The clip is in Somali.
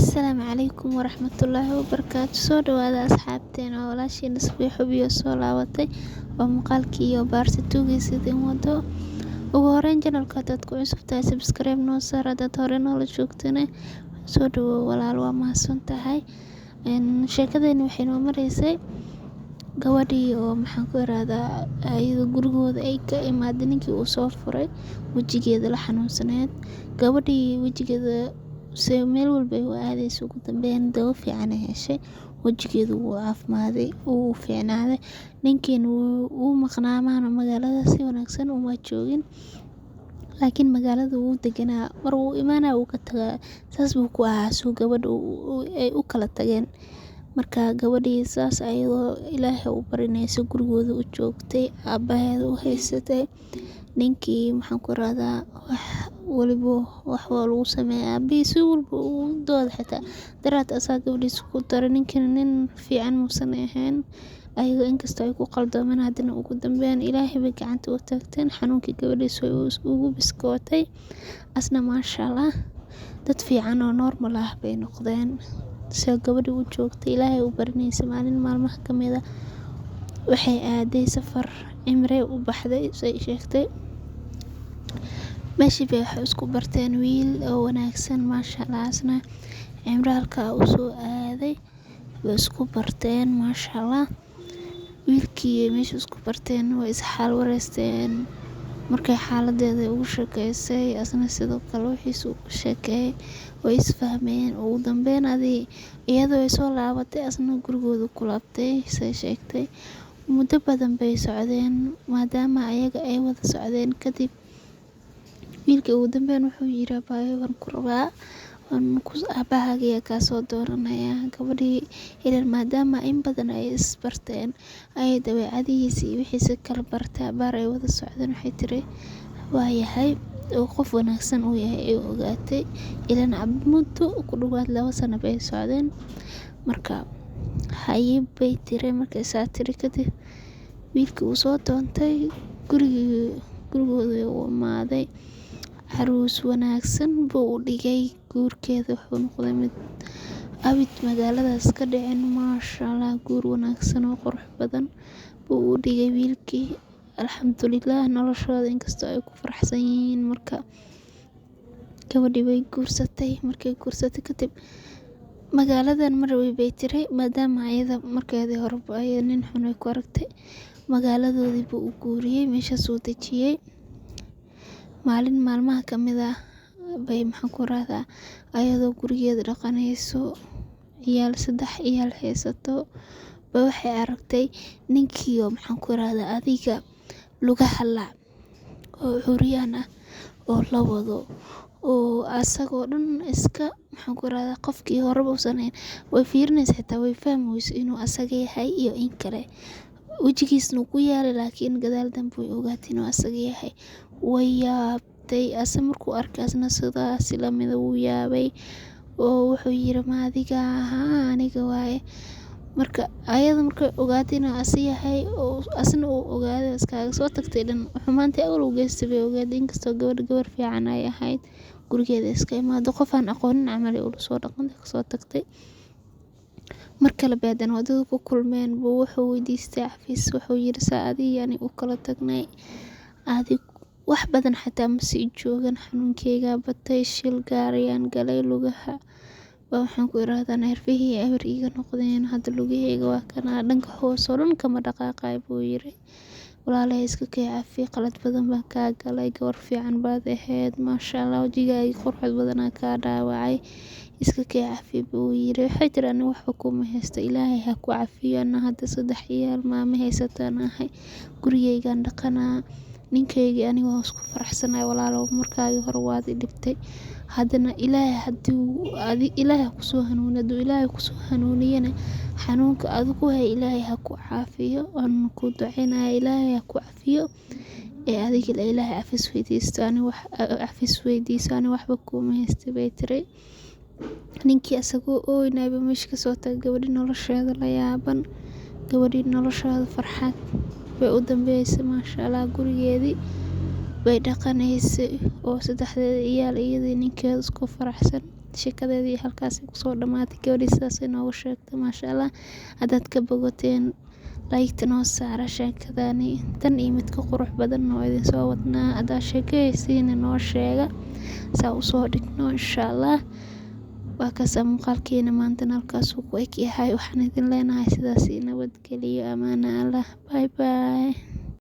Asalaamu calaykum waraxmatullaahi wabarakaatu. Soo dhawaada asxaabteena oo walaashiina Safiya Xubiyo soo laabatay oo muuqaalkii iyo baarta tuugaysa idin wado. Ugu horreyn channelka dad ku cusub tahay subscribe noo saar dad hore noola joogtana soo dhawow walaal waa mahadsan tahay. Sheekadani waxay noo maraysay gabadhii oo maxaan ku iraadaa ayada gurigooda ay ka imaaday ninkii uu soo furay wajigeeda la xanuunsaneed. Gabadhii wajigeeda meel walba ay u aadayso ugu dambeyn dawo fiican ay heshay, wajigeedu wuu caafimaaday, wuu fiicnaaday. Ninkiina wuu maqnaa magaalada si wanaagsan uma joogin, laakiin magaalada wuu deganaa. Mar wuu imaanaa wuu ka tagaa, saas buu ku ahaa suu gabadha ay u kala tageen. Marka gabadhii saas ayadoo Ilaahay u barinaysa gurigooda u joogtay, aabaheeda u haysatay. Ninkii maxaan ku iraadaa wax waa lagu sameeyaa aabihiis si walba uu dooda xitaa daraad asaa gabadhiisa ku daray. Ninkina nin fiican muusan ahayn, ayaga inkastoo ay ku qaldoomeen haddana ugu dambeyn Ilaahay bay gacanta u taagteen. Xanuunkii gabadhiisa way ugu biskootay, asna maashaAllah dad fiican oo normal ah bay noqdeen. Sida gabadhii u joogtay Ilaahay u barinaysa maalin maalmaha ka mid ah waxay aaday safar cimri u baxday say sheegtay. Meeshii bay wax isku barteen wiil oo wanaagsan maashaAllah, asna cimri halkaa u soo aaday way isku barteen maashaAllah. Wiilkii meesha isku barteen way is xaal wareysteen, markay xaaladeeda ugu sheekaysay asna sidoo kale wixiisa ugu sheekay way is fahmeen. Ugu dambeyn iyadoo ay soo laabatay asna gurigooda ku laabtay say sheegtay. Muddo badan bay socdeen maadaama ayaga ay wada socdeen. Kadib wiilkii ugu dambeyn wuxuu yiri abaayo waan ku rabaa, aabahaaga ayaa kaa soo dooranaya. Gabadhii ilaa maadaama in badan ay is barteen ay dabeecadihiisa iyo wixiisa kala bartay abaar ay wada socdeen, waxay tiri waa yahay oo qof wanaagsan uu yahay ay ogaatay. Ilaa muddo ku dhawaad 2 sano bay socdeen. Marka hay'ad bay tiri markay saa tiri kadib wiilkii uu soo doontay gurigooda uu imaaday. Caruus wanaagsan buu u dhigay, guurkeeda wuxuu noqday mid abid magaaladaas ka dhicin maashaAllah. Guur wanaagsan oo qurux badan buu u dhigay wiilkii. Alxamdulillah noloshooda inkastoo ay ku faraxsan yihiin. Marka gabadhii way guursatay, markay guursatay kadib magaaladan marway bay tiri maadaama ayada markeedii hore ay nin xun ay ku aragtay, magaaladoodii buu u guuriyay meeshaas uu dejiyay. Maalin maalmaha ka mid ah bay maxaan ku iraadaa ayadoo gurigeeda dhaqanayso, 3 ciyaal haysato ba waxay aragtay ninkii oo maxaan ku iraadaa adiga lugaha la oo curyaan ah oo la wado oo asagoo dhan iska maxaan ku iraadaa qofkii horeba u sanayn way fiirinaysa xitaa way fahmayso inuu asaga yahay iyo in kale. Wajigiisna ku yaalay laakiin gadaal dambe way ogaatay inuu asaga yahay. Way yaabtay asa markuu arkay asna sidaas la mid uu yaabay oo wuxuu yiri ma adiga aniga waaye. Marka ayada markay ogaatay inuu asaga yahay oo asna uu ogaaday iskaga soo tagtay dhan xumaantay awal u geystay bay ogaatay. Inkastoo gabar fiican ay ahayd gurigeeda iska imaado qof aan aqoonin camal ay ula soo dhaqantay ka soo tagtay. Marka la baadan wadada ku kulmeen buu wuxuu weydiistay cafis, wuxuu yiri saacadii yani u kala tagnay wax badan xitaa ma sii joogan. Xanuunkeyga batay, shil gaariyaan galay lugaha waxaan ku iraadaa neerfihii eber iga noqdeen. Hadda lugaheyga waa kana dhanka hoos oo dhan kama dhaqaaqay buu yiri. Walaalay iska kay cafi, qalad badan baan kaa galay, gabar fiican baad ahayd maashaAllah, wajigaaga qurux badan kaa dhaawacay, iska kay cafi buu yiri. Waxay tiri aniga waxba kuma haysto, Ilaahay ha ku cafiyo. Ana hadda 3 ciyaal maama haysataan ahay, gurigeygaan dhaqanaa, ninkaygii aniga waan isku faraxsanahay. Walaalow markaagii hore waad i dhibtay, haddana Ilaahay ku soo hanuuniyo. Hadduu Ilaahay ku soo hanuuniyana xanuunka adigu hay Ilaahay ha ku caafiyo. Waan ku duceynayaa Ilaahay ha ku cafiyo adiga Ilaahay cafis weydiisto. Cafis weydiiso ani waxba kuma haysto bay tiri. Ninkii asagoo ooynaya buu meesha ka soo tagay. Gabadhii nolosheeda la yaaban, gabadhii nolosheeda farxad bay u dambeysay maashaAllah. Gurigeedii bay dhaqanaysay oo 3 ciyaal iyadii ninkeeda isku faraxsan. sheekadeedii halkaas kusoo dhamaatay. Gabadhii sidaas inoogu sheegtay maasha Allah. Haddaad ka bogateen like noo saara sheekadani, tan iyo mid ka qurux badan oo idin soo wadnaa. Haddaa sheekaysiin noo sheega saa u soo dhigno insha Allah. waa kaasa muuqaalkeena maanta halkaas uu ku eg yahay. Waxaan idin leenahay sidaas nabadgeliyo, amaana Allah. Bye bye.